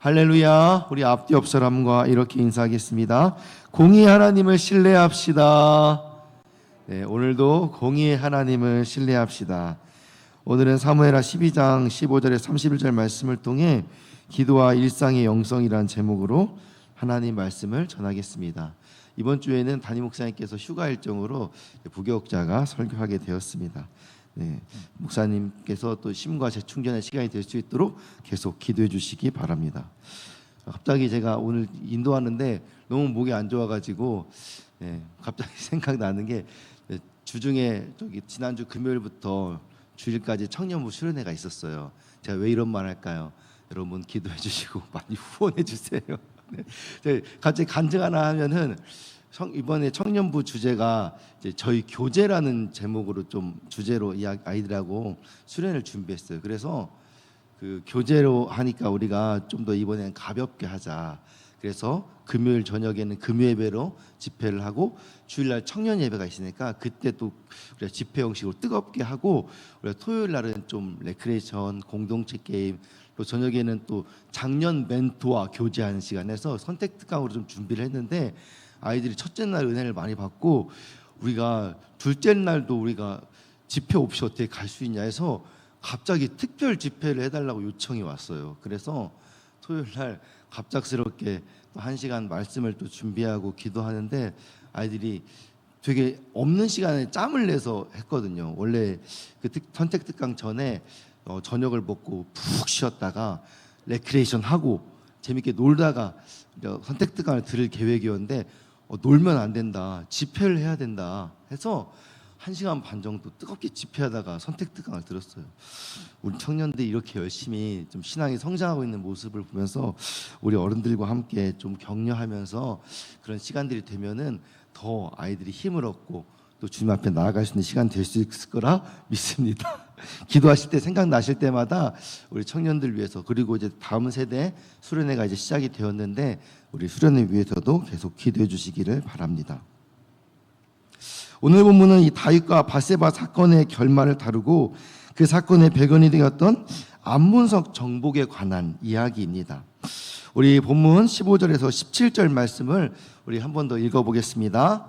할렐루야. 우리 앞뒤 옆 사람과 이렇게 인사하겠습니다. 공의 하나님을 신뢰합시다. 네, 오늘도 공의의 하나님을 신뢰합시다. 오늘은 사무엘하 12장 15절에 31절 말씀을 통해 기도와 일상의 영성이라는 제목으로 하나님 말씀을 전하겠습니다. 이번 주에는 담임 목사님께서 휴가 일정으로 부교육자가 설교하게 되었습니다. 네, 목사님께서 또 쉼과 재충전의 시간이 될 수 있도록 계속 기도해 주시기 바랍니다. 갑자기 제가 오늘 인도하는데 너무 목이 안 좋아가지고 갑자기 생각나는 게 주중에 지난주 금요일부터 주일까지 청년부 수련회가 있었어요. 제가 왜 이런 말 할까요? 여러분 기도해 주시고 많이 후원해 주세요. 네, 갑자기 간증 하나 하면은 이번에 청년부 주제가 이제 저희 교제라는 제목으로 좀 주제로 아이들하고 수련을 준비했어요. 그래서 그 교제로 하니까 우리가 좀 더 이번엔 가볍게 하자. 그래서 금요일 저녁에는 금요예배로 집회를 하고 주일날 청년 예배가 있으니까 그때 또 우리가 집회 형식으로 뜨겁게 하고 우리가 토요일 날은 좀 레크레이션 공동체 게임 또 저녁에는 또 작년 멘토와 교제하는 시간에서 선택 특강으로 좀 준비를 했는데 아이들이 첫째 날 은혜를 많이 받고 우리가 둘째 날도 우리가 집회 없이 어떻게 갈 수 있냐 해서 갑자기 특별 집회를 해달라고 요청이 왔어요. 그래서 토요일 날 갑작스럽게 또 1시간 말씀을 또 준비하고 기도하는데 아이들이 되게 없는 시간에 짬을 내서 했거든요. 원래 그 선택 특강 전에 저녁을 먹고 푹 쉬었다가 레크레이션 하고 재밌게 놀다가 선택 특강을 들을 계획이었는데 놀면 안 된다, 집회를 해야 된다 해서 1시간 반 정도 뜨겁게 집회하다가 선택 특강을 들었어요. 우리 청년들이 이렇게 열심히 좀 신앙이 성장하고 있는 모습을 보면서 우리 어른들과 함께 좀 격려하면서 그런 시간들이 되면은 더 아이들이 힘을 얻고 또 주님 앞에 나아갈 수 있는 시간 될 수 있을 거라 믿습니다. 기도하실 때 생각나실 때마다 우리 청년들 위해서 그리고 이제 다음 세대 수련회가 이제 시작이 되었는데 우리 수련회 위해서도 계속 기도해 주시기를 바랍니다. 오늘 본문은 이 다윗과 밧세바 사건의 결말을 다루고 그 사건의 배경이 되었던 안문석 정복에 관한 이야기입니다. 우리 본문 15절에서 17절 말씀을 우리 한 번 더 읽어보겠습니다.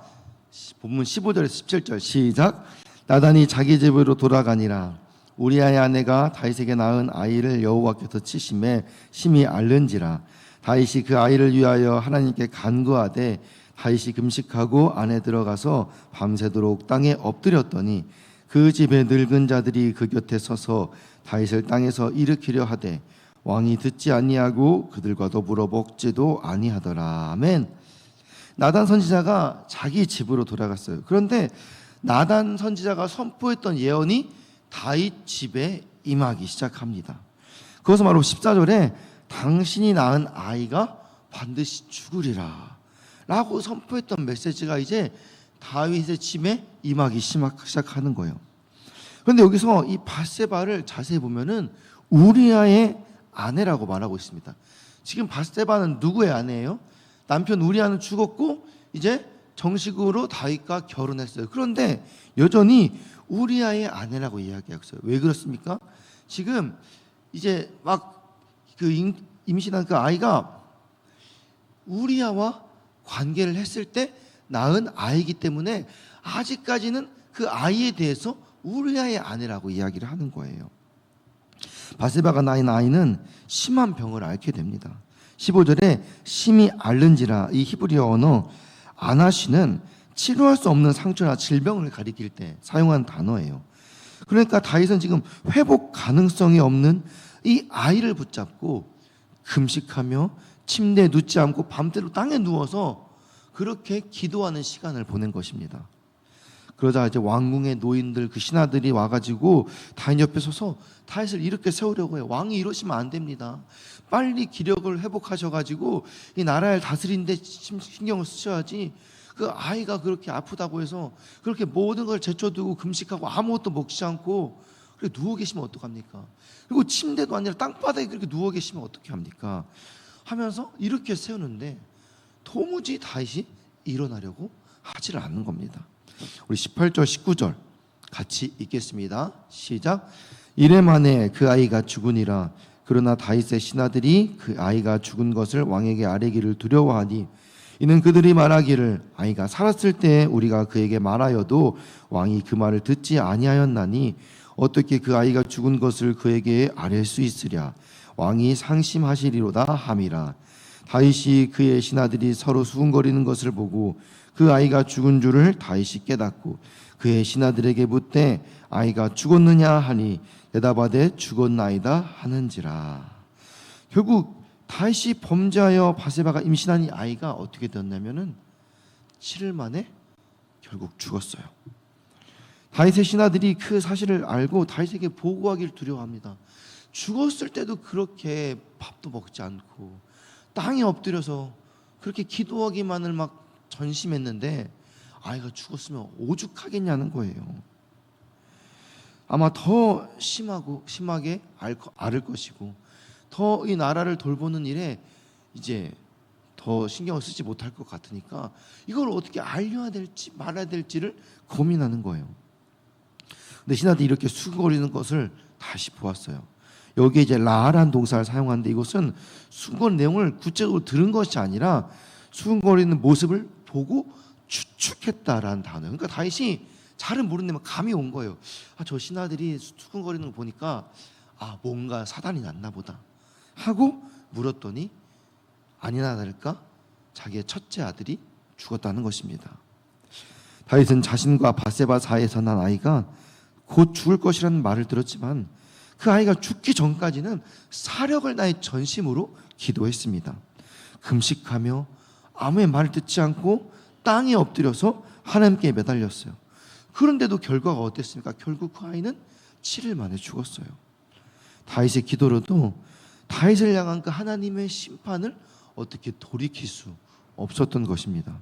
본문 15절에서 17절 시작. 나단이 자기 집으로 돌아가니라. 우리아의 아내가 다윗에게 낳은 아이를 여호와께서 치심에 심히 앓는지라. 다윗이 그 아이를 위하여 하나님께 간구하되 다윗이 금식하고 안에 들어가서 밤새도록 땅에 엎드렸더니 그 집의 늙은 자들이 그 곁에 서서 다윗을 땅에서 일으키려 하되 왕이 듣지 아니하고 그들과 더불어 먹지도 아니하더라. 아멘. 나단 선지자가 자기 집으로 돌아갔어요. 그런데 나단 선지자가 선포했던 예언이 다윗 집에 임하기 시작합니다. 그것은 바로 14절에 당신이 낳은 아이가 반드시 죽으리라 라고 선포했던 메시지가 이제 다윗의 집에 임하기 시작하는 거예요. 그런데 여기서 이 밧세바를 자세히 보면은 우리아의 아내라고 말하고 있습니다. 지금 밧세바는 누구의 아내예요? 남편 우리아는 죽었고 이제 정식으로 다윗과 결혼했어요. 그런데 여전히 우리아의 아내라고 이야기하고 있어요. 왜 그렇습니까? 지금 이제 막 그 임신한 그 아이가 우리아와 관계를 했을 때 낳은 아이이기 때문에 아직까지는 그 아이에 대해서 우리아의 아내라고 이야기를 하는 거예요. 밧세바가 낳은 아이는 심한 병을 앓게 됩니다. 15절에 심히 앓는지라, 이 히브리어 언어 아나시는 치료할 수 없는 상처나 질병을 가리킬 때 사용한 단어예요. 그러니까 다윗은 지금 회복 가능성이 없는 이 아이를 붙잡고 금식하며 침대에 눕지 않고 밤새도록 땅에 누워서 그렇게 기도하는 시간을 보낸 것입니다. 그러자 이제 왕궁의 노인들 그 신하들이 와가지고 다윗 옆에 서서 다윗을 이렇게 세우려고 해요. 왕이 이러시면 안 됩니다. 빨리 기력을 회복하셔가지고 이 나라를 다스리는데 신경을 쓰셔야지. 그 아이가 그렇게 아프다고 해서 그렇게 모든 걸 제쳐두고 금식하고 아무것도 먹지 않고 그렇게 누워 계시면 어떡합니까? 그리고 침대도 아니라 땅바닥에 그렇게 누워 계시면 어떻게 합니까? 하면서 이렇게 세우는데 도무지 다윗이 일어나려고 하지를 않는 겁니다. 우리 18절 19절 같이 읽겠습니다. 시작. 이래 만에 그 아이가 죽으니라. 그러나 다윗의 신하들이 그 아이가 죽은 것을 왕에게 아뢰기를 두려워하니 이는 그들이 말하기를 아이가 살았을 때 우리가 그에게 말하여도 왕이 그 말을 듣지 아니하였나니 어떻게 그 아이가 죽은 것을 그에게 아뢰 수 있으랴. 왕이 상심하시리로다 함이라. 다윗이 그의 신하들이 서로 수군거리는 것을 보고 그 아이가 죽은 줄을 다윗이 깨닫고 그의 신하들에게 묻되 아이가 죽었느냐 하니 대답하되 죽었나이다 하는지라. 결국 다윗이 범죄하여 바세바가 임신한 이 아이가 어떻게 되었냐면은 7일 만에 결국 죽었어요. 다윗의 신하들이 그 사실을 알고 다윗에게 보고하기를 두려워합니다. 죽었을 때도 그렇게 밥도 먹지 않고 땅에 엎드려서 그렇게 기도하기만을 막 전심했는데 아이가 죽었으면 오죽하겠냐는 거예요. 아마 더 심하게 앓을 것이고 더 이 나라를 돌보는 일에 이제 더 신경을 쓰지 못할 것 같으니까 이걸 어떻게 알려야 될지 말아야 될지를 고민하는 거예요. 근데 신하들이 이렇게 수군거리는 것을 다시 보았어요. 여기에 이제 라란 동사를 사용하는데 이것은 수군거리는 내용을 구체적으로 들은 것이 아니라 수군거리는 모습을 보고 추측했다라는 단어. 그러니까 다윗이 잘은 모르는데 감이 온 거예요. 저 신하들이 수군거리는 거 보니까 뭔가 사단이 났나 보다 하고 물었더니 아니나 다를까 자기의 첫째 아들이 죽었다는 것입니다. 다윗은 자신과 바세바 사이에서 난 아이가 곧 죽을 것이라는 말을 들었지만 그 아이가 죽기 전까지는 사력을 다해 전심으로 기도했습니다. 금식하며 아무의 말을 듣지 않고 땅에 엎드려서 하나님께 매달렸어요. 그런데도 결과가 어땠습니까? 결국 그 아이는 7일 만에 죽었어요. 다윗의 기도로도 다윗을 향한 그 하나님의 심판을 어떻게 돌이킬 수 없었던 것입니다.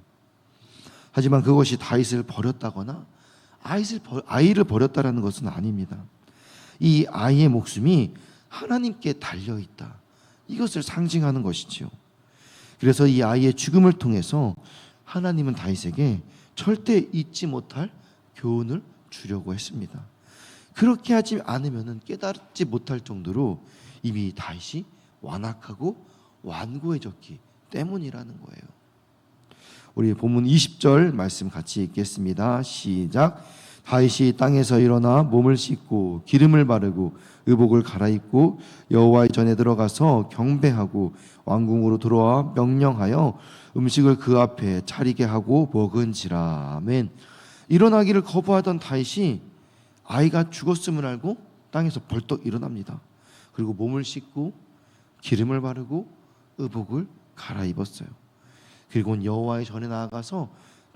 하지만 그것이 다윗을 버렸다거나 아이를 버렸다라는 것은 아닙니다. 이 아이의 목숨이 하나님께 달려있다. 이것을 상징하는 것이지요. 그래서 이 아이의 죽음을 통해서 하나님은 다윗에게 절대 잊지 못할 교훈을 주려고 했습니다. 그렇게 하지 않으면 깨닫지 못할 정도로 이미 다윗이 완악하고 완고해졌기 때문이라는 거예요. 우리 본문 20절 말씀 같이 읽겠습니다. 시작. 다윗이 땅에서 일어나 몸을 씻고 기름을 바르고 의복을 갈아입고 여호와의 전에 들어가서 경배하고 왕궁으로 들어와 명령하여 음식을 그 앞에 차리게 하고 먹은지라. 아멘. 일어나기를 거부하던 다윗이 아이가 죽었음을 알고 땅에서 벌떡 일어납니다. 그리고 몸을 씻고 기름을 바르고 의복을 갈아입었어요. 그리고 여호와의 전에 나아가서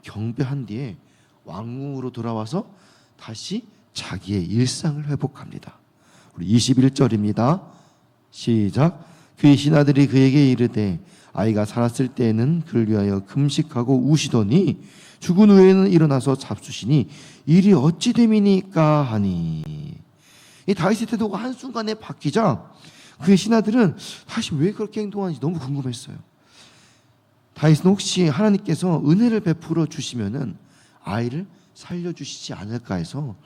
경배한 뒤에 왕궁으로 돌아와서 다시 자기의 일상을 회복합니다. 우리 21절입니다. 시작. 그의 신하들이 그에게 이르되 아이가 살았을 때에는 그를 위하여 금식하고 우시더니 죽은 후에는 일어나서 잡수시니 일이 어찌 됨이니까 하니. 이 다윗의 태도가 한순간에 바뀌자 그의 신하들은 다시 왜 그렇게 행동하는지 너무 궁금했어요. 다윗은 혹시 하나님께서 은혜를 베풀어 주시면은 아이를 살려주시지 않을까 해서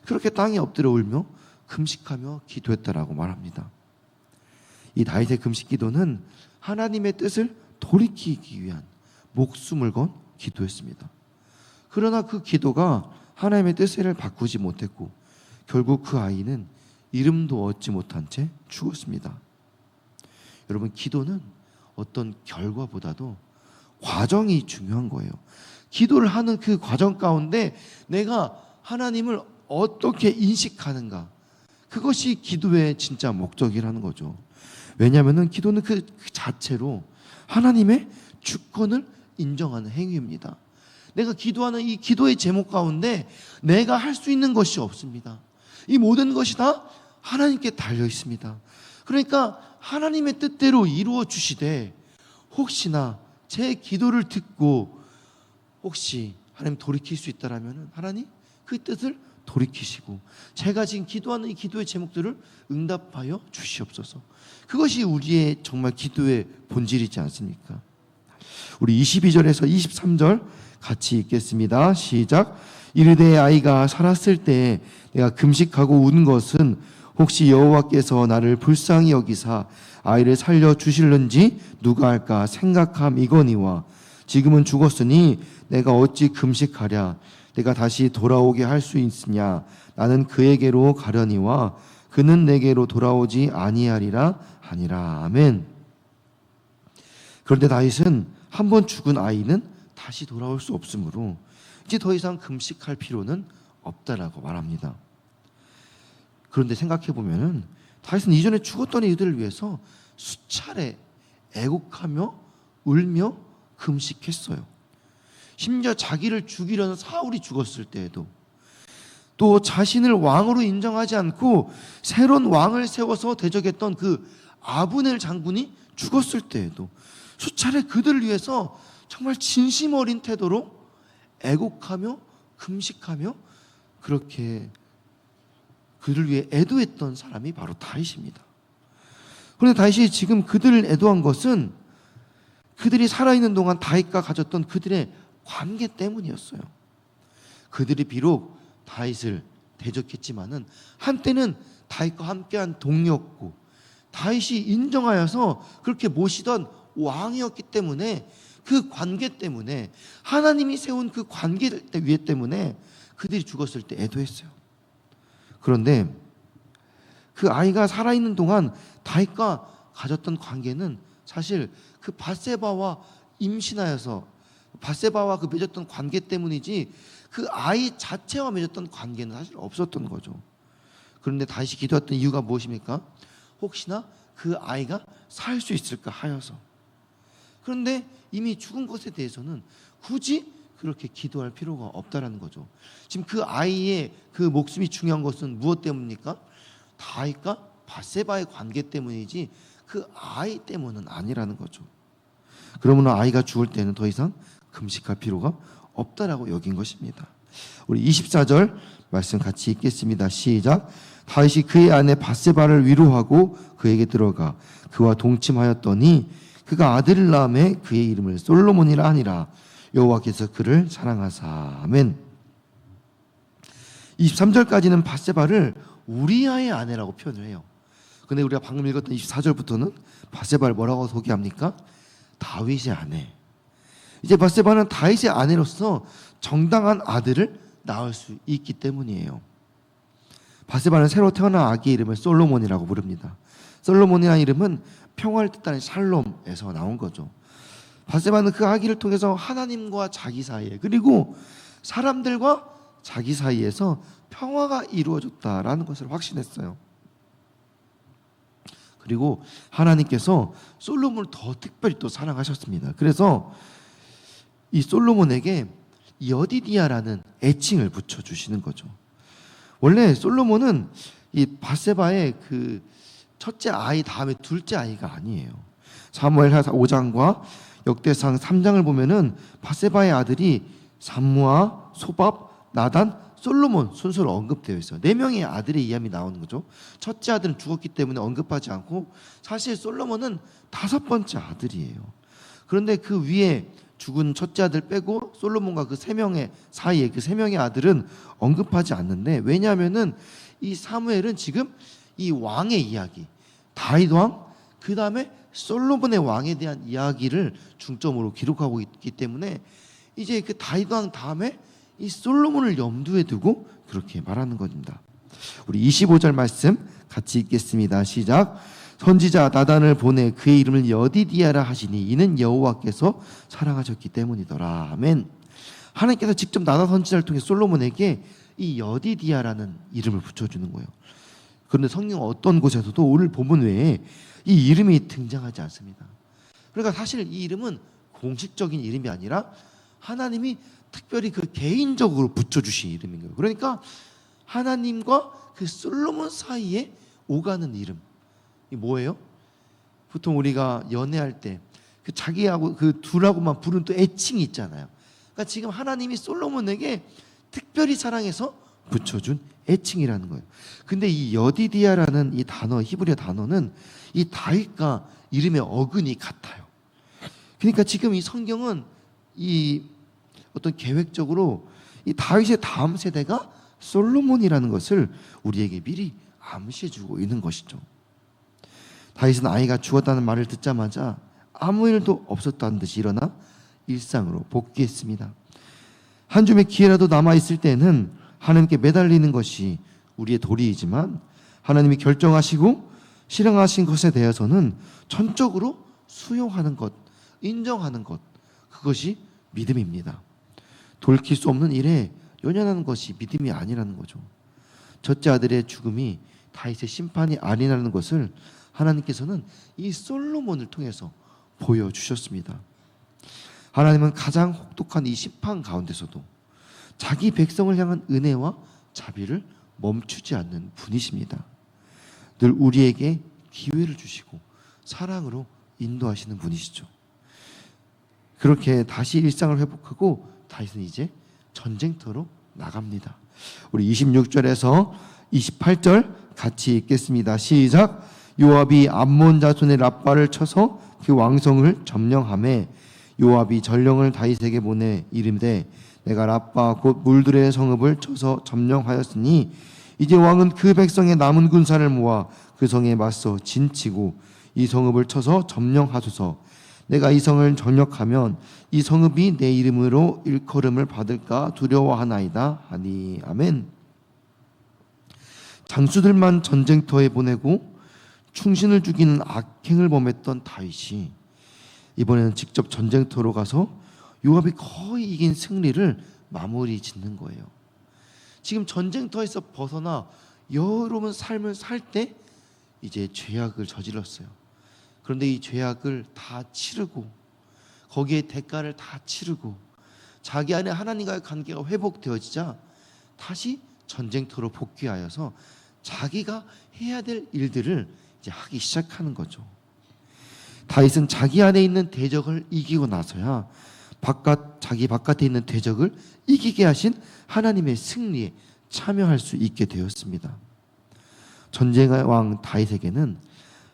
그렇게 땅에 엎드려 울며 금식하며 기도했다라고 말합니다. 이 다윗의 금식 기도는 하나님의 뜻을 돌이키기 위한 목숨을 건 기도였습니다. 그러나 그 기도가 하나님의 뜻을 바꾸지 못했고 결국 그 아이는 이름도 얻지 못한 채 죽었습니다. 여러분, 기도는 어떤 결과보다도 과정이 중요한 거예요. 기도를 하는 그 과정 가운데 내가 하나님을 어떻게 인식하는가, 그것이 기도의 진짜 목적이라는 거죠. 왜냐하면 기도는 그 자체로 하나님의 주권을 인정하는 행위입니다. 내가 기도하는 이 기도의 제목 가운데 내가 할 수 있는 것이 없습니다. 이 모든 것이 다 하나님께 달려 있습니다. 그러니까 하나님의 뜻대로 이루어 주시되 혹시나 제 기도를 듣고 혹시 하나님 돌이킬 수 있다라면 하나님 그 뜻을 돌이키시고 제가 지금 기도하는 이 기도의 제목들을 응답하여 주시옵소서. 그것이 우리의 정말 기도의 본질이지 않습니까? 우리 22절에서 23절 같이 읽겠습니다. 시작. 이르되 아이가 살았을 때 내가 금식하고 운 것은 혹시 여호와께서 나를 불쌍히 여기사 아이를 살려 주실는지 누가 알까 생각함이거니와 지금은 죽었으니 내가 어찌 금식하랴 내가 다시 돌아오게 할 수 있으냐 나는 그에게로 가려니와 그는 내게로 돌아오지 아니하리라 하니라. 아멘. 그런데 다윗은 한 번 죽은 아이는 다시 돌아올 수 없으므로 이제 더 이상 금식할 필요는 없다라고 말합니다. 그런데 생각해 보면은 다윗은 이전에 죽었던 이들을 위해서 수차례 애곡하며 울며 금식했어요. 심지어 자기를 죽이려는 사울이 죽었을 때에도, 또 자신을 왕으로 인정하지 않고 새로운 왕을 세워서 대적했던 그 아브넬 장군이 죽었을 때에도 수차례 그들을 위해서 정말 진심 어린 태도로 애곡하며 금식하며 그렇게 그를 위해 애도했던 사람이 바로 다윗입니다. 그런데 다윗이 지금 그들을 애도한 것은 그들이 살아있는 동안 다윗과 가졌던 그들의 관계 때문이었어요. 그들이 비록 다윗을 대적했지만은 한때는 다윗과 함께한 동료였고 다윗이 인정하여서 그렇게 모시던 왕이었기 때문에 그 관계 때문에 하나님이 세운 그 관계 위에 때문에 그들이 죽었을 때 애도했어요. 그런데 그 아이가 살아있는 동안 다윗과 가졌던 관계는 사실 그 밧세바와 임신하여서 밧세바와 그 맺었던 관계 때문이지 그 아이 자체와 맺었던 관계는 사실 없었던 거죠. 그런데 다윗이 기도했던 이유가 무엇입니까? 혹시나 그 아이가 살 수 있을까 하여서. 그런데 이미 죽은 것에 대해서는 굳이 그렇게 기도할 필요가 없다라는 거죠. 지금 그 아이의 그 목숨이 중요한 것은 무엇 때문입니까? 다윗과 밧세바의 관계 때문이지 그 아이 때문은 아니라는 거죠. 그러므로 아이가 죽을 때는 더 이상 금식할 필요가 없다라고 여긴 것입니다. 우리 24절 말씀 같이 읽겠습니다. 시작. 다윗이 그의 아내 밧세바를 위로하고 그에게 들어가 그와 동침하였더니 그가 아들을 낳음에 그의 이름을 솔로몬이라 하니라. 여호와께서 그를 사랑하사. 아멘. 23절까지는 밧세바를 우리아의 아내라고 표현을 해요. 근데 우리가 방금 읽었던 24절부터는 밧세바를 뭐라고 소개합니까? 다윗의 아내. 이제 밧세바는 다윗의 아내로서 정당한 아들을 낳을 수 있기 때문이에요. 밧세바는 새로 태어난 아기의 이름을 솔로몬이라고 부릅니다. 솔로몬이라는 이름은 평화를 뜻하는 샬롬에서 나온 거죠. 밧세바는 그 아기를 통해서 하나님과 자기 사이에 그리고 사람들과 자기 사이에서 평화가 이루어졌다라는 것을 확신했어요. 그리고 하나님께서 솔로몬을 더 특별히 또 사랑하셨습니다. 그래서 이 솔로몬에게 여디디아라는 애칭을 붙여주시는 거죠. 원래 솔로몬은 이 밧세바의 그 첫째 아이 다음에 둘째 아이가 아니에요. 사무엘하 5장과 역대상 3장을 보면은 밧세바의 아들이 삼무아, 소밥, 나단, 솔로몬 순서로 언급되어 있어요. 4명의 아들의 이야기 나오는 거죠. 첫째 아들은 죽었기 때문에 언급하지 않고 사실 솔로몬은 5번째 아들이에요. 그런데 그 위에 죽은 첫째 아들 빼고 솔로몬과 그 3명의 사이에 그 3명의 아들은 언급하지 않는데, 왜냐하면은 이 사무엘은 지금 이 왕의 이야기, 다윗 왕, 그 다음에 솔로몬의 왕에 대한 이야기를 중점으로 기록하고 있기 때문에 이제 그 다윗 왕 다음에 이 솔로몬을 염두에 두고 그렇게 말하는 겁니다. 우리 25절 말씀 같이 읽겠습니다. 시작. 선지자 나단을 보내 그의 이름을 여디디아라 하시니 이는 여호와께서 사랑하셨기 때문이더라. 아멘. 하나님께서 직접 나단 선지자를 통해 솔로몬에게 이 여디디아라는 이름을 붙여주는 거예요. 그런데 성경 어떤 곳에서도 오늘 본문 외에 이 이름이 등장하지 않습니다. 그러니까 사실 이 이름은 공식적인 이름이 아니라 하나님이 특별히 그 개인적으로 붙여주신 이름인 거예요. 그러니까 하나님과 그 솔로몬 사이에 오가는 이름. 이 뭐예요? 보통 우리가 연애할 때 그 자기하고 그 둘하고만 부르는 또 애칭이 있잖아요. 그러니까 지금 하나님이 솔로몬에게 특별히 사랑해서 붙여준 애칭이라는 거예요. 근데 이 여디디아라는 이 단어, 히브리어 단어는 이 다윗과 이름의 어근이 같아요. 그러니까 지금 이 성경은 이 어떤 계획적으로 이 다윗의 다음 세대가 솔로몬이라는 것을 우리에게 미리 암시해주고 있는 것이죠. 다윗은 아이가 죽었다는 말을 듣자마자 아무 일도 없었다는 듯이 일어나 일상으로 복귀했습니다. 한 줌의 기회라도 남아있을 때는 하나님께 매달리는 것이 우리의 도리이지만 하나님이 결정하시고 실행하신 것에 대해서는 전적으로 수용하는 것, 인정하는 것, 그것이 믿음입니다. 돌이킬 수 없는 일에 연연하는 것이 믿음이 아니라는 거죠. 첫째 아들의 죽음이 다윗의 심판이 아니라는 것을 하나님께서는 이 솔로몬을 통해서 보여주셨습니다. 하나님은 가장 혹독한 이 심판 가운데서도 자기 백성을 향한 은혜와 자비를 멈추지 않는 분이십니다. 늘 우리에게 기회를 주시고 사랑으로 인도하시는 분이시죠. 그렇게 다시 일상을 회복하고 다윗은 이제 전쟁터로 나갑니다. 우리 26절에서 28절 같이 읽겠습니다. 시작. 요압이 암몬 자손의 랍바를 쳐서 그 왕성을 점령하매 요압이 전령을 다윗에게 보내 이르되 내가 랍바 곧 물들의 성읍을 쳐서 점령하였으니 이제 왕은 그 백성의 남은 군사를 모아 그 성에 맞서 진치고 이 성읍을 쳐서 점령하소서. 내가 이 성을 전역하면 이 성읍이 내 이름으로 일컬음을 받을까 두려워하나이다 하니. 아멘. 장수들만 전쟁터에 보내고 충신을 죽이는 악행을 범했던 다윗이 이번에는 직접 전쟁터로 가서 요압이 거의 이긴 승리를 마무리 짓는 거예요. 지금 전쟁터에서 벗어나 여유로운 삶을 살 때 이제 죄악을 저질렀어요. 그런데 이 죄악을 다 치르고 거기에 대가를 다 치르고 자기 안에 하나님과의 관계가 회복되어지자 다시 전쟁터로 복귀하여서 자기가 해야 될 일들을 이제 하기 시작하는 거죠. 다윗은 자기 안에 있는 대적을 이기고 나서야 자기 바깥에 있는 대적을 이기게 하신 하나님의 승리에 참여할 수 있게 되었습니다. 전쟁의 왕 다윗에게는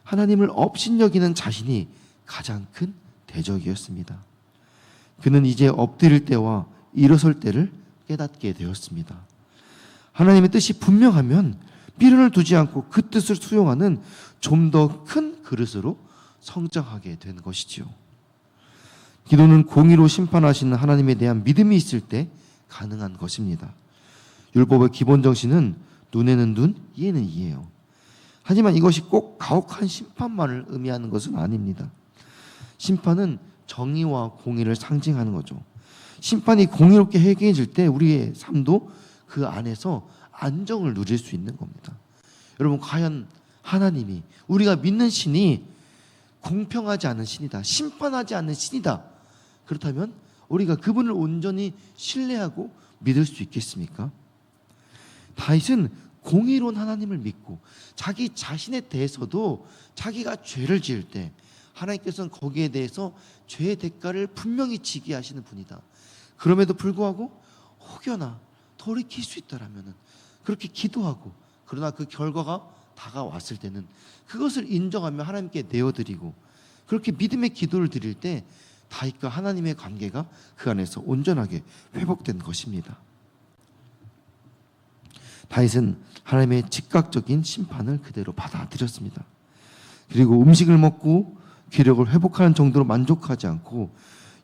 하나님을 업신여기는 자신이 가장 큰 대적이었습니다. 그는 이제 엎드릴 때와 일어설 때를 깨닫게 되었습니다. 하나님의 뜻이 분명하면 미련을 두지 않고 그 뜻을 수용하는 좀 더 큰 그릇으로 성장하게 된 것이지요. 기도는 공의로 심판하시는 하나님에 대한 믿음이 있을 때 가능한 것입니다. 율법의 기본 정신은 눈에는 눈, 이에는 이예요. 하지만 이것이 꼭 가혹한 심판만을 의미하는 것은 아닙니다. 심판은 정의와 공의를 상징하는 거죠. 심판이 공의롭게 해결해질 때 우리의 삶도 그 안에서 안정을 누릴 수 있는 겁니다. 여러분, 과연 하나님이, 우리가 믿는 신이 공평하지 않은 신이다, 심판하지 않는 신이다, 그렇다면 우리가 그분을 온전히 신뢰하고 믿을 수 있겠습니까? 다윗은 공의로운 하나님을 믿고 자기 자신에 대해서도 자기가 죄를 지을 때 하나님께서는 거기에 대해서 죄의 대가를 분명히 지게 하시는 분이다. 그럼에도 불구하고 혹여나 돌이킬 수 있다라면 그렇게 기도하고, 그러나 그 결과가 다가왔을 때는 그것을 인정하며 하나님께 내어드리고 그렇게 믿음의 기도를 드릴 때 다윗과 하나님의 관계가 그 안에서 온전하게 회복된 것입니다. 다윗은 하나님의 즉각적인 심판을 그대로 받아들였습니다. 그리고 음식을 먹고 기력을 회복하는 정도로 만족하지 않고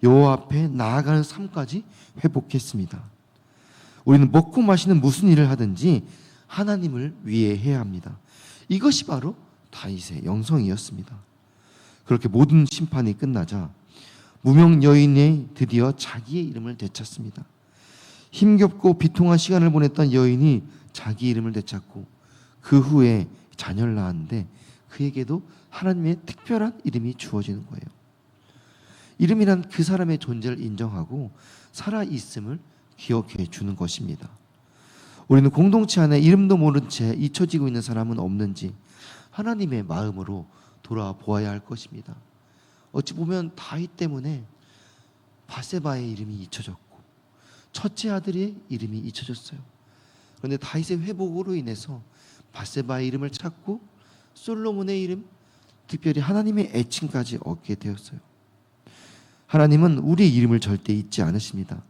여호와 앞에 나아가는 삶까지 회복했습니다. 우리는 먹고 마시는 무슨 일을 하든지 하나님을 위해 해야 합니다. 이것이 바로 다윗의 영성이었습니다. 그렇게 모든 심판이 끝나자 무명 여인이 드디어 자기의 이름을 되찾습니다. 힘겹고 비통한 시간을 보냈던 여인이 자기 이름을 되찾고 그 후에 자녀를 낳았는데 그에게도 하나님의 특별한 이름이 주어지는 거예요. 이름이란 그 사람의 존재를 인정하고 살아있음을 기억해 주는 것입니다. 우리는 공동체 안에 이름도 모른 채 잊혀지고 있는 사람은 없는지 하나님의 마음으로 돌아보아야 할 것입니다. 어찌 보면 다윗 때문에 바세바의 이름이 잊혀졌고 첫째 아들의 이름이 잊혀졌어요. 그런데 다윗의 회복으로 인해서 바세바의 이름을 찾고 솔로몬의 이름, 특별히 하나님의 애칭까지 얻게 되었어요. 하나님은 우리의 이름을 절대 잊지 않으십니다.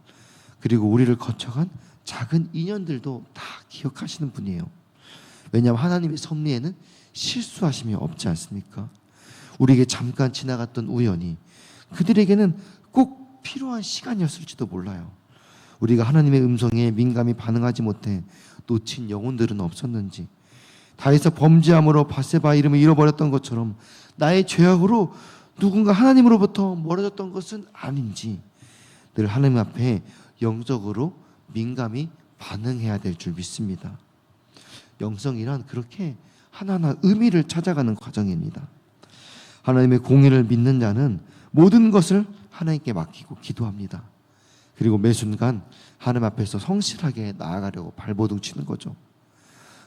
그리고 우리를 거쳐간 작은 인연들도 다 기억하시는 분이에요. 왜냐하면 하나님의 섭리에는 실수하심이 없지 않습니까? 우리에게 잠깐 지나갔던 우연이 그들에게는 꼭 필요한 시간이었을지도 몰라요. 우리가 하나님의 음성에 민감히 반응하지 못해 놓친 영혼들은 없었는지, 다에서 범죄함으로 바세바 이름을 잃어버렸던 것처럼 나의 죄악으로 누군가 하나님으로부터 멀어졌던 것은 아닌지 늘 하나님 앞에 영적으로 민감히 반응해야 될 줄 믿습니다. 영성이란 그렇게 하나하나 의미를 찾아가는 과정입니다. 하나님의 공의를 믿는 자는 모든 것을 하나님께 맡기고 기도합니다. 그리고 매 순간 하나님 앞에서 성실하게 나아가려고 발버둥 치는 거죠.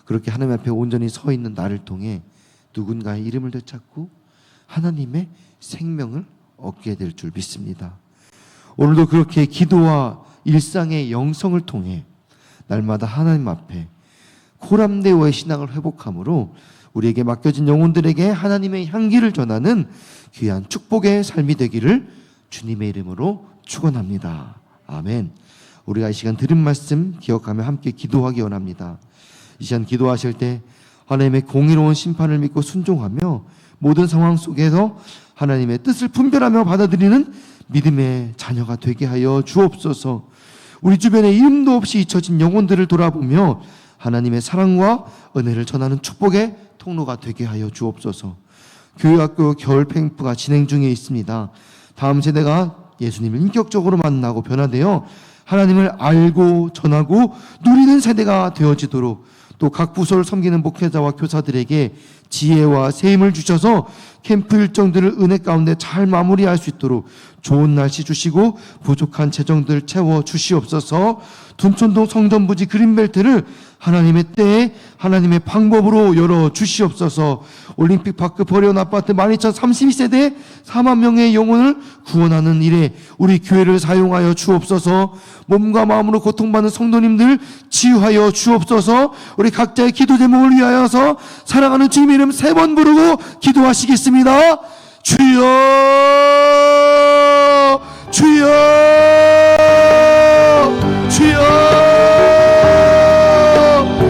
그렇게 하나님 앞에 온전히 서 있는 나를 통해 누군가의 이름을 되찾고 하나님의 생명을 얻게 될 줄 믿습니다. 오늘도 그렇게 기도와 일상의 영성을 통해 날마다 하나님 앞에 코람데오의 신앙을 회복함으로 우리에게 맡겨진 영혼들에게 하나님의 향기를 전하는 귀한 축복의 삶이 되기를 주님의 이름으로 축원합니다. 아멘. 우리가 이 시간 들은 말씀 기억하며 함께 기도하기 원합니다. 이 시간 기도하실 때 하나님의 공의로운 심판을 믿고 순종하며 모든 상황 속에서 하나님의 뜻을 분별하며 받아들이는 믿음의 자녀가 되게 하여 주옵소서. 우리 주변에 이름도 없이 잊혀진 영혼들을 돌아보며 하나님의 사랑과 은혜를 전하는 축복의 통로가 되게 하여 주옵소서. 교회학교 겨울 캠프가 진행 중에 있습니다. 다음 세대가 예수님을 인격적으로 만나고 변화되어 하나님을 알고 전하고 누리는 세대가 되어지도록, 또 각 부서를 섬기는 목회자와 교사들에게 지혜와 세임을 주셔서 캠프 일정들을 은혜 가운데 잘 마무리할 수 있도록 좋은 날씨 주시고 부족한 재정들 채워 주시옵소서. 둔촌동 성전부지 그린벨트를 하나님의 때에 하나님의 방법으로 열어 주시옵소서. 올림픽파크 버려온 아파트 12,032세대 4만 명의 영혼을 구원하는 일에 우리 교회를 사용하여 주옵소서. 몸과 마음으로 고통받는 성도님들 치유하여 주옵소서. 우리 각자의 기도 제목을 위하여서 사랑하는 주님 이름 3번 부르고 기도하시겠습니다. 주여